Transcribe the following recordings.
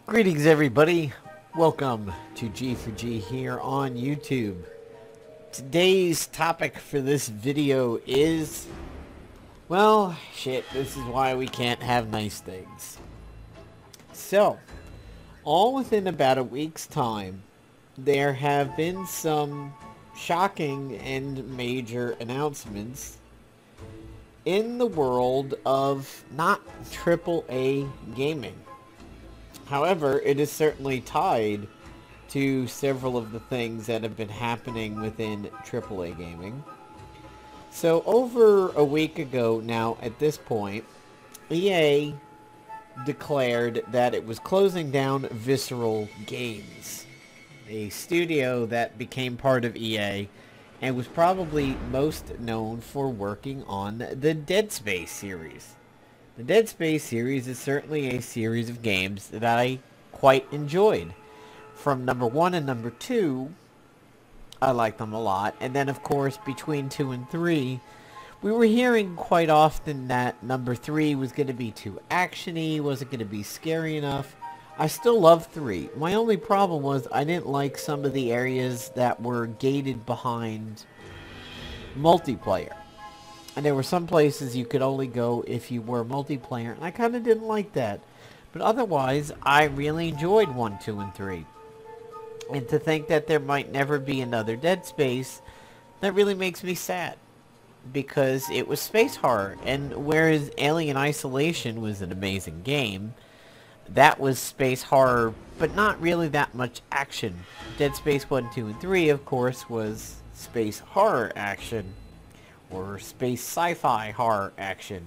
Greetings everybody, welcome to G4G here on YouTube. Today's topic for this video is, well, shit, this is why we can't have nice things. So, all within about a week's time, there have been some shocking and major announcements in the world of not AAA gaming. However, it is certainly tied to several of the things that have been happening within AAA gaming. So over a week ago now at this point, EA declared that it was closing down Visceral Games, a studio that became part of EA and was probably most known for working on the Dead Space series. The Dead Space series is certainly a series of games that I quite enjoyed. From number 1 and number 2, I liked them a lot. And then, of course, between 2 and 3, we were hearing quite often that number 3 was going to be too actiony, wasn't going to be scary enough. I still love 3. My only problem was I didn't like some of the areas that were gated behind multiplayer. And there were some places you could only go if you were multiplayer, and I kind of didn't like that. But otherwise, I really enjoyed 1, 2, and 3. And to think that there might never be another Dead Space, that really makes me sad. Because it was space horror, and whereas Alien Isolation was an amazing game, that was space horror, but not really that much action. Dead Space 1, 2, and 3, of course, was space horror action. Or space sci-fi horror action.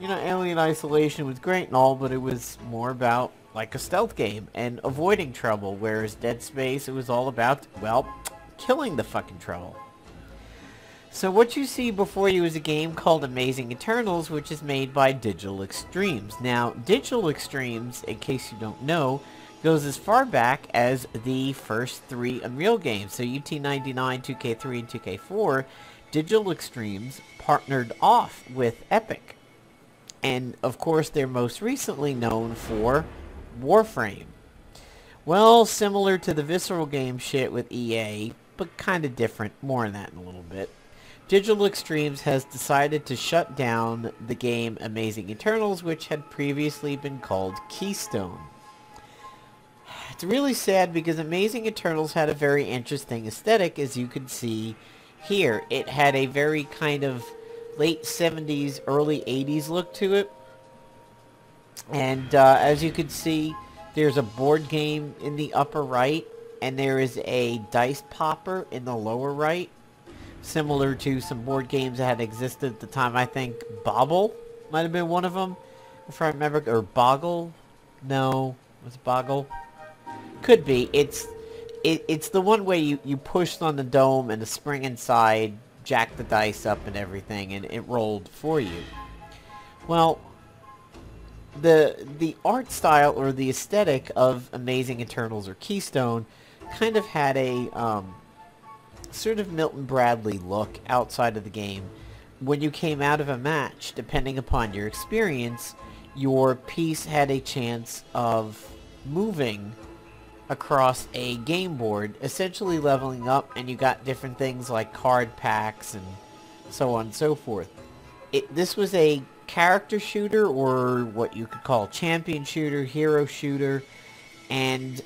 You know, Alien Isolation was great and all, but it was more about like a stealth game and avoiding trouble, whereas Dead Space, it was all about, well, killing the fucking trouble. So what you see before you is a game called Amazing Eternals, which is made by Digital Extremes. Now, Digital Extremes, in case you don't know, goes as far back as the first 3 Unreal games. So UT99, 2K3, and 2K4, Digital Extremes partnered off with Epic. And, of course, they're most recently known for Warframe. Well, similar to the Visceral game shit with EA, but kind of different. More on that in a little bit. Digital Extremes has decided to shut down the game Amazing Eternals, which had previously been called Keystone. It's really sad because Amazing Eternals had a very interesting aesthetic, as you can see here. It had a very kind of late 70s, early 80s look to it. And as you can see, there's a board game in the upper right, and there is a dice popper in the lower right. Similar to some board games that had existed at the time. I think Bobble might have been one of them, if I remember. Or Boggle? No. Was it Boggle? Could be. It's the one way you pushed on the dome and the spring inside jacked the dice up and everything, and it rolled for you. Well, the art style or the aesthetic of Amazing Eternals or Keystone kind of had a sort of Milton Bradley look outside of the game. When you came out of a match, depending upon your experience, your piece had a chance of moving across a game board, essentially leveling up, and you got different things like card packs and so on and so forth. This was a character shooter, or what you could call champion shooter, hero shooter, and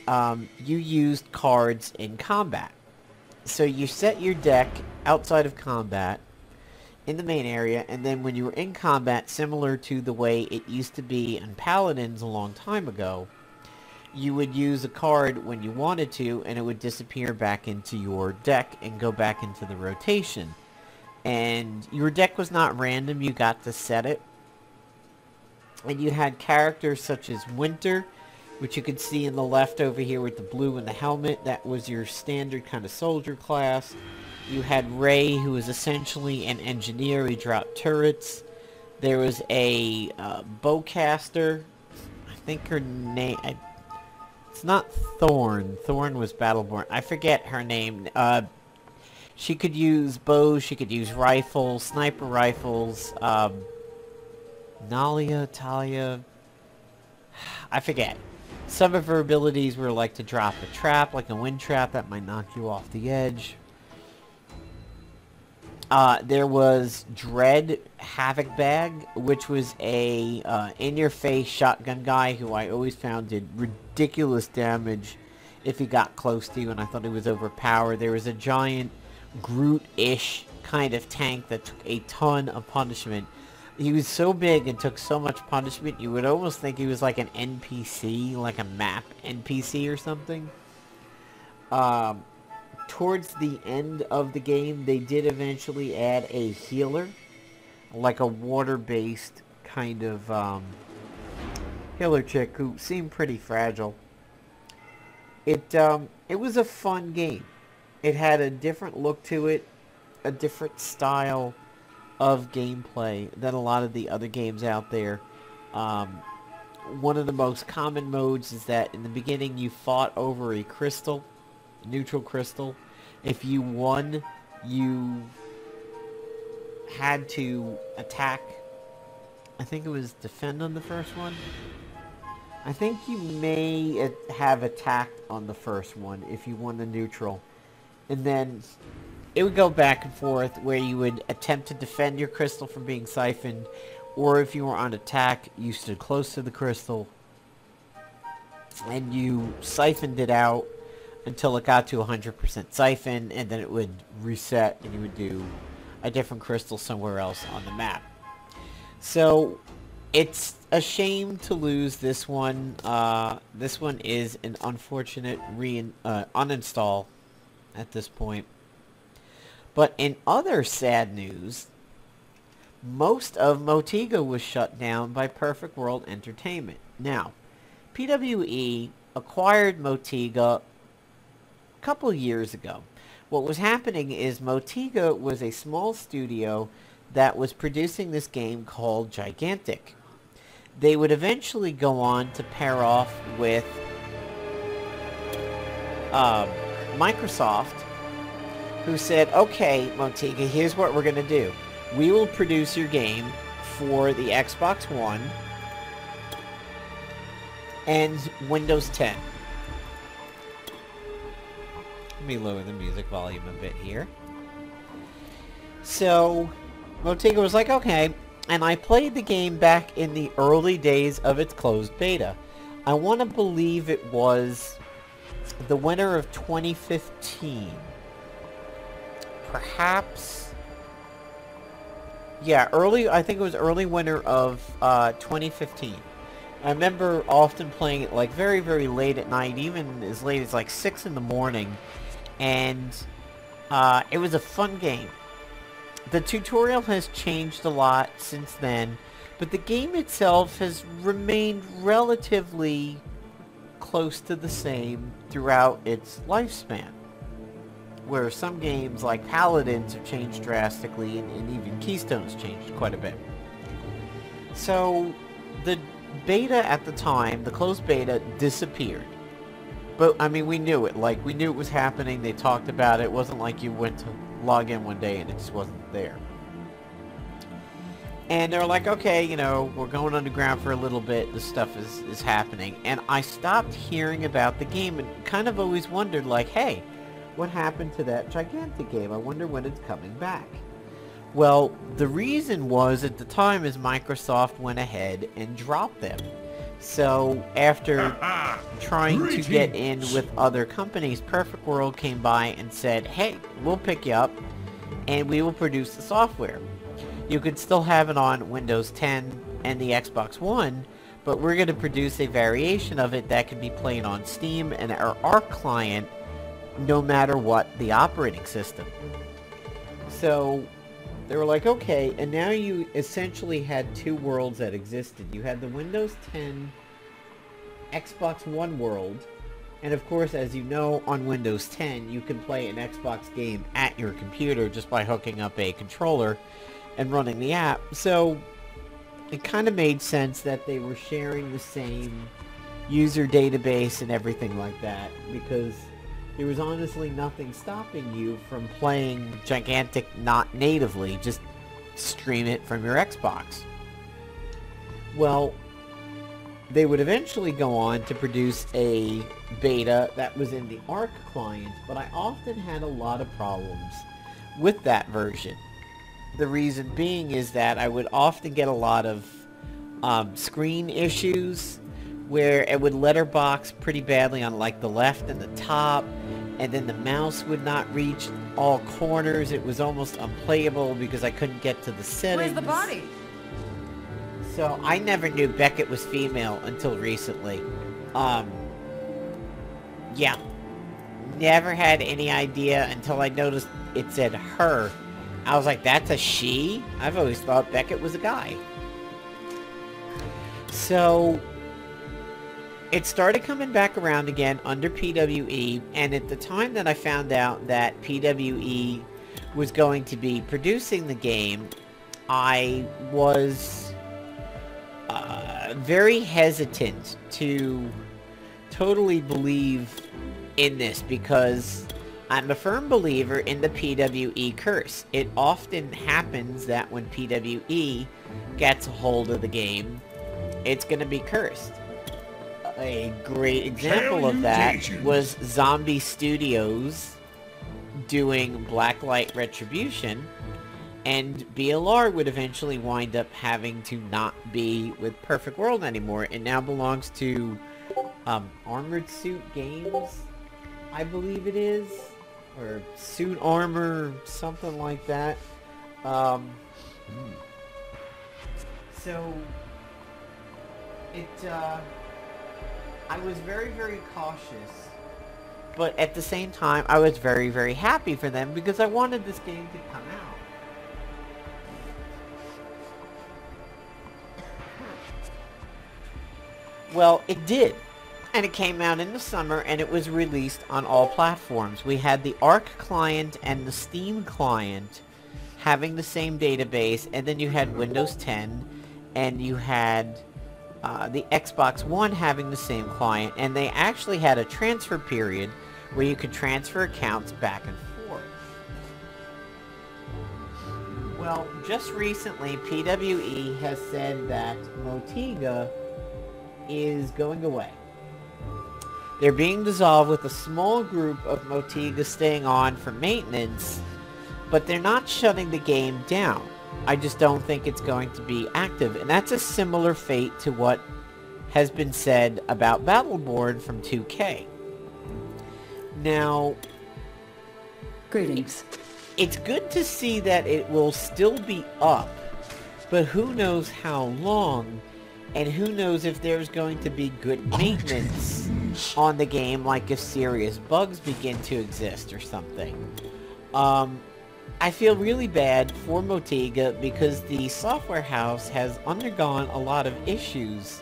you used cards in combat. So you set your deck outside of combat in the main area, and then when you were in combat, similar to the way it used to be in Paladins a long time ago, you would use a card when you wanted to, and it would disappear back into your deck and go back into the rotation. And your deck was not random, you got to set it. And you had characters such as Winter, which you could see in the left over here with the blue and the helmet. That was your standard kind of soldier class. You had Ray, who was essentially an engineer. He dropped turrets. There was a bowcaster. I think her name... It's not Thorn. Thorn was Battleborn. I forget her name. She could use bows, she could use rifles, sniper rifles, Nalia, Talia, I forget. Some of her abilities were like to drop a trap, like a wind trap that might knock you off the edge. There was Dread Havoc Bag, which was a in-your-face shotgun guy who I always found did ridiculous damage if he got close to you, and I thought he was overpowered. There was a giant Groot-ish kind of tank that took a ton of punishment. He was so big and took so much punishment, you would almost think he was like an NPC, like a map NPC or something. Towards the end of the game, they did eventually add a healer, like a water-based kind of healer chick who seemed pretty fragile. It was a fun game. It had a different look to it, a different style of gameplay than a lot of the other games out there. One of the most common modes is that in the beginning you fought over a crystal, neutral crystal. If you won, you had to attack. I think it was defend on the first one. I think you may have attacked on the first one if you won the neutral. And then it would go back and forth where you would attempt to defend your crystal from being siphoned, or if you were on attack, you stood close to the crystal and you siphoned it out until it got to 100% siphon, and then it would reset and you would do a different crystal somewhere else on the map. So it's a shame to lose this one. This one is an unfortunate uninstall at this point. But in other sad news, most of Motiga was shut down by Perfect World Entertainment. Now, PWE acquired Motiga a couple years ago. What was happening is Motiga was a small studio that was producing this game called Gigantic. They would eventually go on to pair off with Microsoft, who said, okay, Motiga, here's what we're going to do. We will produce your game for the Xbox One and Windows 10. Let me lower the music volume a bit here. So, Motiga was like, okay, and I played the game back in the early days of its closed beta. I want to believe it was the winter of 2015. Perhaps, yeah, I think it was early winter of 2015. I remember often playing it like very, very late at night, even as late as like 6 in the morning, and it was a fun game. The tutorial has changed a lot since then, but the game itself has remained relatively close to the same throughout its lifespan. Where some games like Paladins have changed drastically, and even Keystone's changed quite a bit. So, the beta at the time, the closed beta, disappeared. But, I mean, we knew it. Like, we knew it was happening, they talked about it. It wasn't like you went to log in one day and it just wasn't there. And they were like, okay, you know, we're going underground for a little bit, this stuff is happening. And I stopped hearing about the game and kind of always wondered, like, hey, what happened to that Gigantic game? I wonder when it's coming back. Well, the reason was, at the time, is Microsoft went ahead and dropped them. So, after trying to get in with other companies, Perfect World came by and said, hey, we'll pick you up, and we will produce the software. You could still have it on Windows 10 and the Xbox One, but we're going to produce a variation of it that can be played on Steam and our Arc client, no matter what the operating system. So they were like, okay, and now you essentially had two worlds that existed. You had the Windows 10 Xbox One world, and of course, as you know, on Windows 10 you can play an Xbox game at your computer just by hooking up a controller and running the app. So it kind of made sense that they were sharing the same user database and everything like that, because there was honestly nothing stopping you from playing Gigantic not natively. Just stream it from your Xbox. Well, they would eventually go on to produce a beta that was in the Arc client, but I often had a lot of problems with that version. The reason being is that I would often get a lot of screen issues where it would letterbox pretty badly on like the left and the top, and then the mouse would not reach all corners. It was almost unplayable because I couldn't get to the settings. Where's the body? So I never knew Beckett was female until recently. Yeah. Never had any idea until I noticed it said her. I was like, that's a she? I've always thought Beckett was a guy. So it started coming back around again under PWE, and at the time that I found out that PWE was going to be producing the game, I was very hesitant to totally believe in this, because I'm a firm believer in the PWE curse. It often happens that when PWE gets a hold of the game, it's going to be cursed. A great example of that was Zombie Studios doing Blacklight Retribution, and BLR would eventually wind up having to not be with Perfect World anymore. It now belongs to Armored Suit Games, I believe it is, or Suit Armor, something like that. So I was very, very cautious, but at the same time, I was very, very happy for them because I wanted this game to come out. Well, it did, and it came out in the summer, and it was released on all platforms. We had the Arc client and the Steam client having the same database, and then you had Windows 10, and you had the Xbox One having the same client, and they actually had a transfer period where you could transfer accounts back and forth. Well, just recently, PWE has said that Motiga is going away. They're being dissolved with a small group of Motiga staying on for maintenance, but they're not shutting the game down. I just don't think it's going to be active, and that's a similar fate to what has been said about Battleborn from 2K. Now, greetings. It's good to see that it will still be up, but who knows how long, and who knows if there's going to be good maintenance on the game, like if serious bugs begin to exist or something. I feel really bad for Motiga because the software house has undergone a lot of issues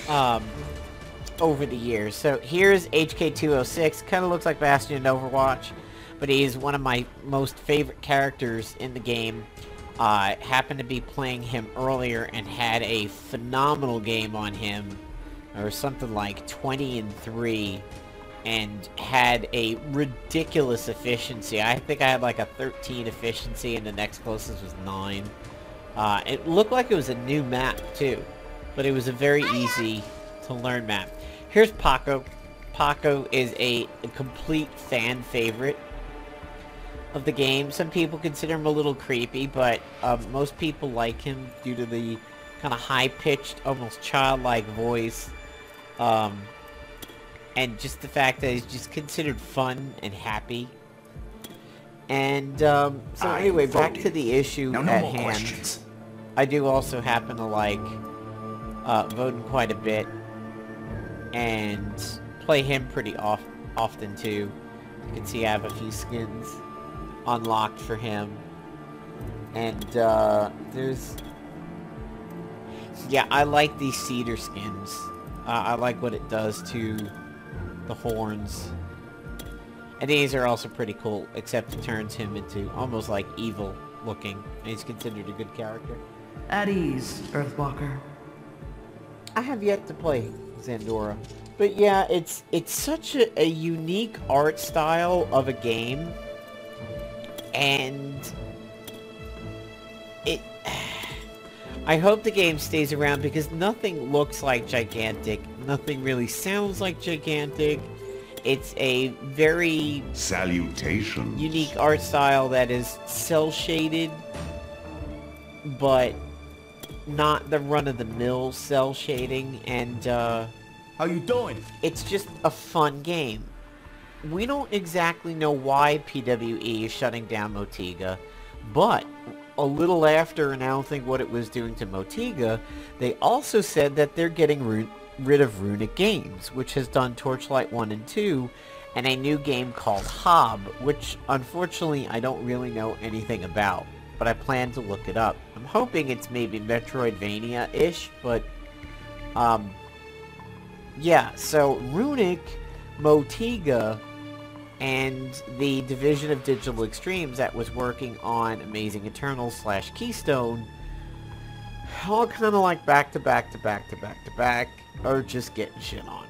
over the years. So here's HK206, kind of looks like Bastion in Overwatch, but he's one of my most favorite characters in the game. Happened to be playing him earlier and had a phenomenal game on him, or something like 20-3, and had a ridiculous efficiency. I think I had like a 13 efficiency, and the next closest was 9. It looked like it was a new map too, but it was a very easy to learn map. Here's Paco. Paco is a complete fan favorite of the game. Some people consider him a little creepy, but most people like him due to the kind of high-pitched, almost childlike voice, and just the fact that he's just considered fun and happy. And so anyway, back to the issue at hand. Questions. I do also happen to like Voden quite a bit, and play him pretty often too. You can see I have a few skins unlocked for him, and there's, yeah, I like these cedar skins. I like what it does to the horns, and these are also pretty cool, except it turns him into almost like evil looking, and he's considered a good character. At ease, Earthwalker. I have yet to play Zandora. But yeah, it's such a unique art style of a game, and it. I hope the game stays around because nothing looks like Gigantic. Nothing really sounds like Gigantic. It's a very Salutations. unique art style that is cel-shaded, but not the run-of-the-mill cel shading, and How you doing? it's just a fun game. We don't exactly know why PWE is shutting down Motiga, but a little after announcing what it was doing to Motiga, they also said that they're getting rid of Runic Games, which has done Torchlight 1 and 2, and a new game called Hob, which unfortunately I don't really know anything about, but I plan to look it up. I'm hoping it's maybe Metroidvania-ish, but yeah, so Runic, Motiga, and the division of Digital Extremes that was working on Amazing Eternals / Keystone, all kind of like back to back to back to back to back, are just getting shit on.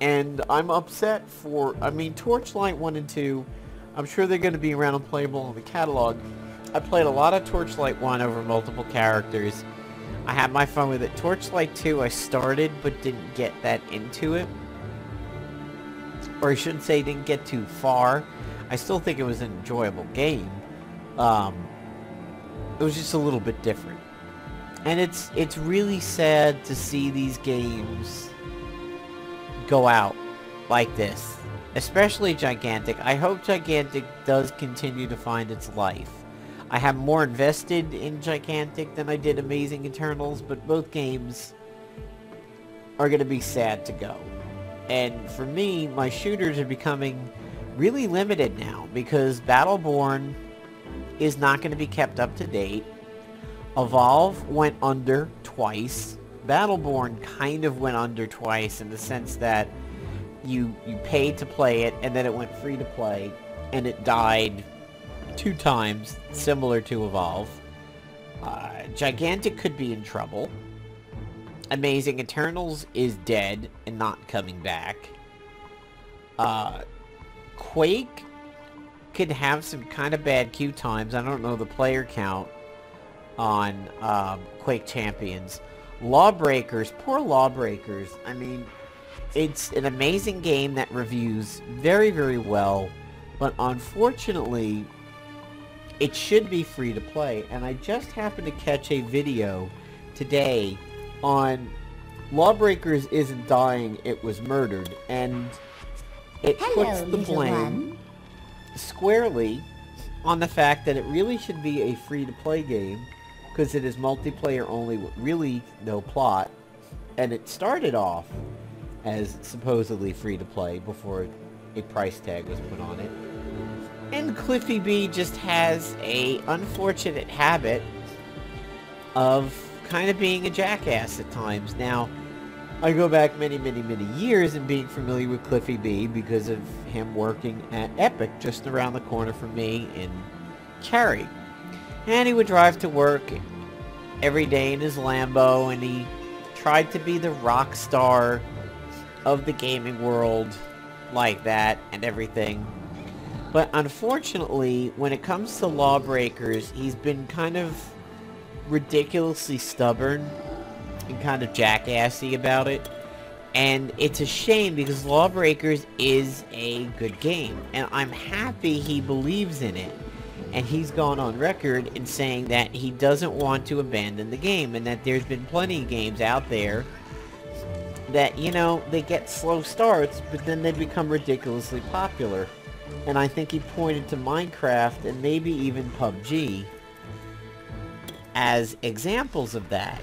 And I'm upset for, I mean, Torchlight 1 and 2, I'm sure they're going to be around and playable in the catalog. I played a lot of Torchlight 1 over multiple characters. I had my fun with it. Torchlight 2 I started but didn't get that into it. Or I shouldn't say didn't get too far. I still think it was an enjoyable game. It was just a little bit different. And it's really sad to see these games go out like this. Especially Gigantic. I hope Gigantic does continue to find its life. I have more invested in Gigantic than I did Amazing Eternals, but both games are going to be sad to go. And for me, my shooters are becoming really limited now, because Battleborn is not going to be kept up to date. Evolve went under twice. Battleborn kind of went under twice in the sense that you paid to play it, and then it went free to play, and it died 2 times, similar to Evolve. Gigantic could be in trouble. Amazing Eternals is dead and not coming back. Quake could have some kind of bad queue times. I don't know the player count on Quake Champions. Lawbreakers, poor Lawbreakers. I mean, it's an amazing game that reviews very, very well, but unfortunately, it should be free to play. And I just happened to catch a video today on Lawbreakers isn't dying, it was murdered, and it puts the blame squarely on the fact that it really should be a free-to-play game, because it is multiplayer only with really no plot, and it started off as supposedly free-to-play before a price tag was put on it. And Cliffy B just has a unfortunate habit of kind of being a jackass at times. Now, I go back many, many, many years and being familiar with Cliffy B because of him working at Epic just around the corner from me in Cary. And he would drive to work every day in his Lambo, and he tried to be the rock star of the gaming world like that and everything. But unfortunately, when it comes to Lawbreakers, he's been kind of ridiculously stubborn and kind of jackassy about it. And it's a shame because Lawbreakers is a good game. And I'm happy he believes in it. And he's gone on record in saying that he doesn't want to abandon the game. And that there's been plenty of games out there that, you know, they get slow starts, but then they become ridiculously popular. And I think he pointed to Minecraft and maybe even PUBG as examples of that.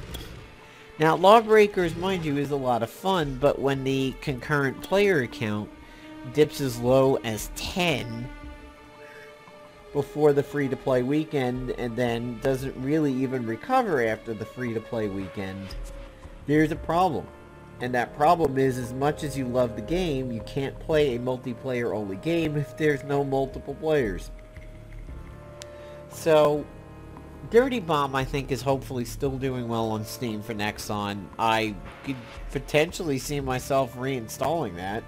Now, Lawbreakers, mind you, is a lot of fun, but when the concurrent player count dips as low as 10 before the free-to-play weekend, and then doesn't really even recover after the free-to-play weekend, there's a problem. And that problem is, as much as you love the game, you can't play a multiplayer-only game if there's no multiple players. So, Dirty Bomb, I think, is hopefully still doing well on Steam for Nexon. I could potentially see myself reinstalling that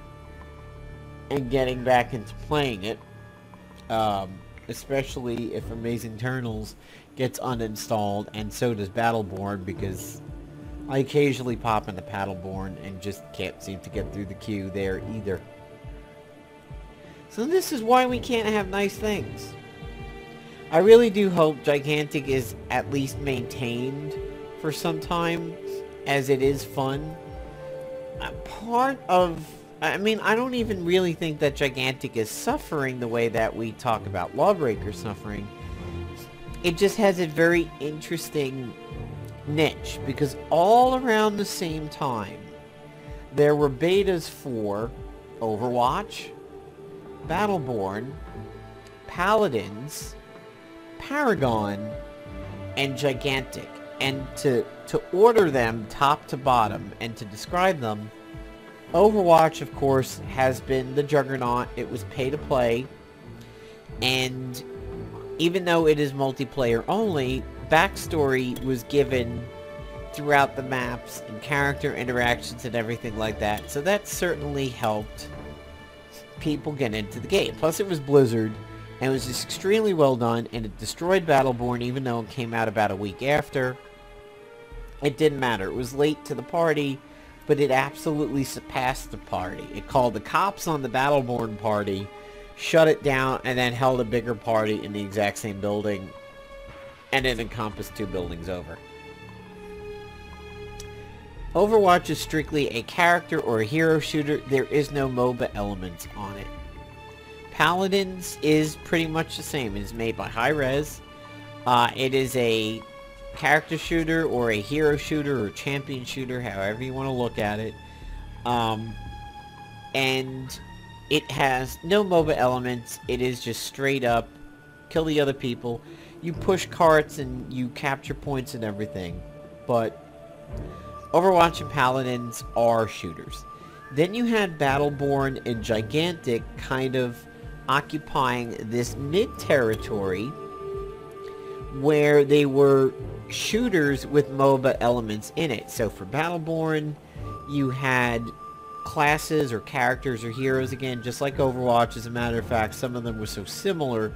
and getting back into playing it. Especially if Amazing Eternals gets uninstalled, and so does Battleborn, because I occasionally pop into Battleborn and just can't seem to get through the queue there either. So this is why we can't have nice things. I really do hope Gigantic is at least maintained for some time, as it is fun. I mean, I don't even really think that Gigantic is suffering the way that we talk about Lawbreaker suffering. It just has a very interesting niche, because all around the same time, there were betas for Overwatch, Battleborn, Paladins, Paragon, and Gigantic. And to order them top to bottom and to describe them, Overwatch, of course, has been the juggernaut. It was pay to play, and even though it is multiplayer only, backstory was given throughout the maps and character interactions and everything like that, so that certainly helped people get into the game. Plus it was Blizzard, and it was just extremely well done, and it destroyed Battleborn even though it came out about a week after. It didn't matter. It was late to the party, but it absolutely surpassed the party. It called the cops on the Battleborn party, shut it down, and then held a bigger party in the exact same building, and it encompassed 2 buildings over. Overwatch is strictly a character or a hero shooter. There is no MOBA elements on it. Paladins is pretty much the same. It is made by Hi-Rez. It is a character shooter or a hero shooter or champion shooter, however you want to look at it. And it has no MOBA elements. It is just straight up kill the other people. You push carts and you capture points and everything. But Overwatch and Paladins are shooters. Then you had Battleborn and Gigantic kind of occupying this mid-territory where they were shooters with MOBA elements in it. So for Battleborn, you had classes or characters or heroes, again, just like Overwatch. As a matter of fact, some of them were so similar,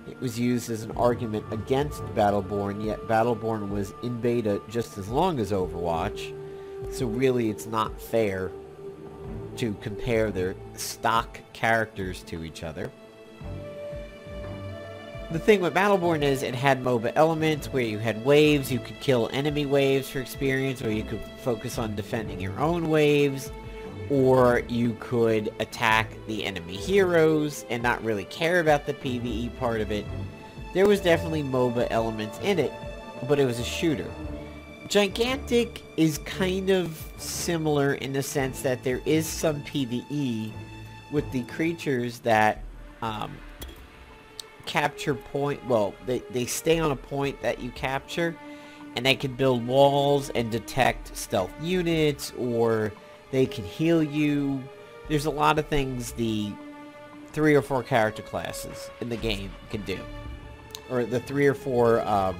it was used as an argument against Battleborn, yet Battleborn was in beta just as long as Overwatch. So really, it's not fair to compare their stock characters to each other. The thing with Battleborn is it had MOBA elements where you had waves. You could kill enemy waves for experience, or you could focus on defending your own waves, or you could attack the enemy heroes and not really care about the PvE part of it. There was definitely MOBA elements in it, but it was a shooter. Gigantic is kind of similar in the sense that there is some PvE with the creatures that capture point. Well, they stay on a point that you capture, and they can build walls and detect stealth units, or they can heal you. There's a lot of things the 3 or 4 character classes in the game can do, or the 3 or 4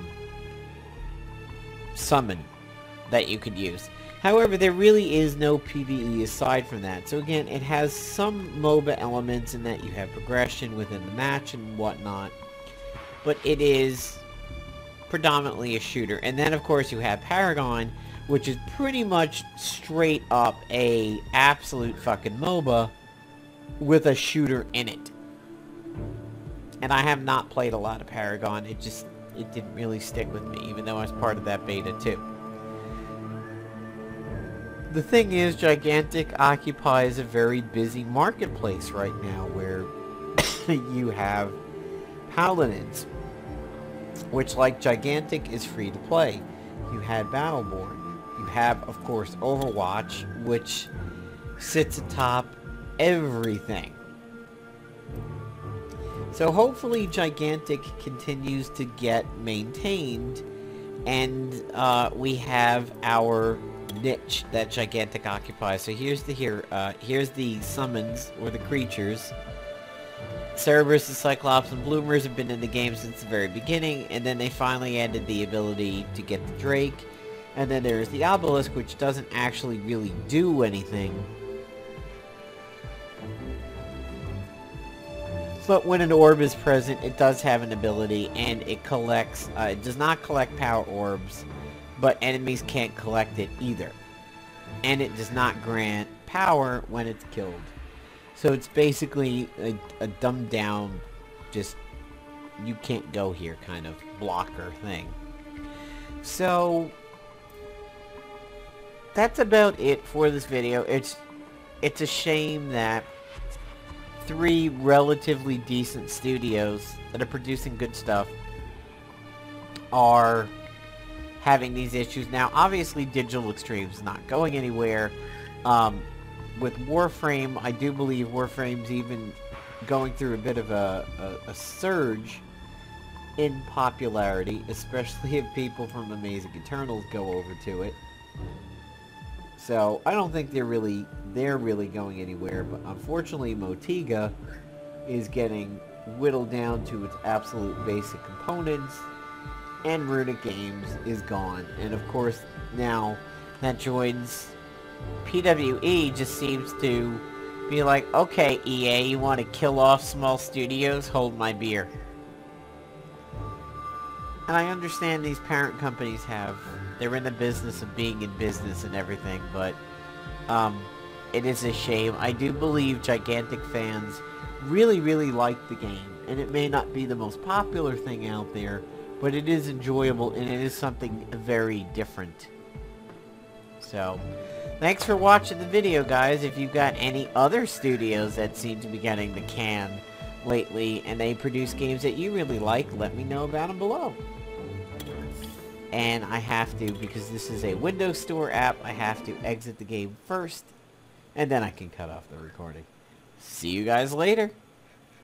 summon that you could use. However, there really is no PvE aside from that. So again, it has some MOBA elements in that you have progression within the match and whatnot, but it is predominantly a shooter. And then of course you have Paragon, which is pretty much straight up a absolute fucking MOBA with a shooter in it. And I have not played a lot of Paragon. It didn't really stick with me, even though I was part of that beta too. The thing is, Gigantic occupies a very busy marketplace right now, where you have Paladins, which, like Gigantic, is free to play. You had Battleborn. You have, of course, Overwatch, which sits atop everything. So hopefully Gigantic continues to get maintained, and we have our niche that Gigantic occupies. So here's the summons, or the creatures. Cerberus, the Cyclops, and Bloomers have been in the game since the very beginning, and then they finally added the ability to get the Drake. And then there's the Obelisk, which doesn't actually really do anything. But when an orb is present, it does have an ability, and it collects, it does not collect power orbs, but enemies can't collect it either. And it does not grant power when it's killed. So it's basically a dumbed down, just, you can't go here kind of blocker thing. So, that's about it for this video. It's a shame that 3 relatively decent studios that are producing good stuff are having these issues. Now, obviously, Digital Extreme's not going anywhere. With Warframe, I do believe Warframe's even going through a bit of a surge in popularity, especially if people from Amazing Eternals go over to it. So, I don't think they're really going anywhere, but unfortunately Motiga is getting whittled down to its absolute basic components, and Runic Games is gone. And of course, now that joins PWE just seems to be like, okay, EA, you want to kill off small studios? Hold my beer. And I understand these parent companies they're in the business of being in business and everything, but it is a shame. I do believe gigantic fans really, really like the game, and it may not be the most popular thing out there, but it is enjoyable, and it is something very different. So, thanks for watching the video, guys. If you've got any other studios that seem to be getting the can lately, and they produce games that you really like, let me know about them below. And I have to, because this is a Windows Store app, I have to exit the game first, and then I can cut off the recording. See you guys later.